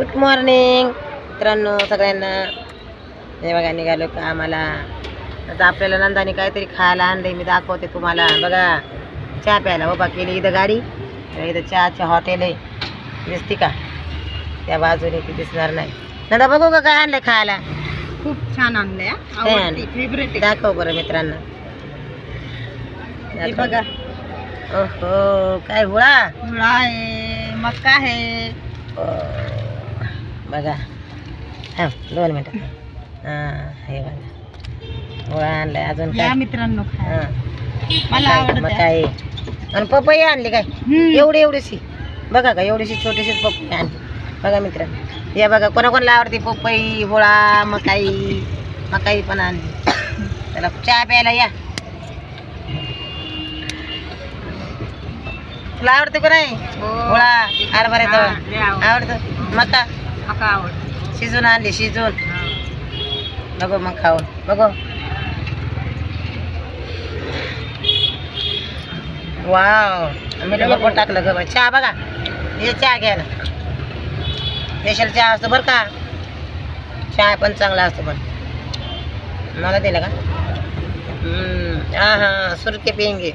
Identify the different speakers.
Speaker 1: Good morning मित्रांनो सगळ्यांना. हे बघा निघालो का आम्हाला आता आपल्याला नंदाने काहीतरी खायला आणलंय. मी दाखवते तुम्हाला. बघा चहा प्यायला उभा केली इथं गाडी. इथं चहाचे हॉटेल आहे, दिसती का? त्या बाजूने ती दिसणार नाही. नंदा बघू का काय आणलंय खायला?
Speaker 2: खूप छान आणलंय, फेवरेट.
Speaker 1: दाखव बरं मित्रांना.
Speaker 2: हे बघा,
Speaker 1: ओहो काय हुळा
Speaker 2: मुळा आहे, मका आहे.
Speaker 1: बघा हा 2 मिनिटं. हां हे बघा हुळा आणलाय. अजून
Speaker 2: या
Speaker 1: काय?
Speaker 2: मित्रांनो खायला.
Speaker 1: हां
Speaker 2: मला आवडतं.
Speaker 1: काय आणि पपई आणली काय? एवढीशी बघा का, एवढीशी छोटीशीच पपई आणली. बघा मित्रांनो, या बघा कोणाकोणाला आवडते पपई, हुळा, मकाई पण आणली. त्याला चहा प्यायला या. तुला आवडते का नाही? हुळा हरभऱ्याचं आवडतं. मका
Speaker 2: आवडतं.
Speaker 1: शिजून आणली, शिजून. बघू मग खाऊन बघू. वाव मी डबा टाकलं ग. चहा बघा, हे चहा घ्या ना. स्पेशल चहा असतो बरं का. चहा पण चांगला असतो. पण मला दिला का? हा हा सुरते पिंगे.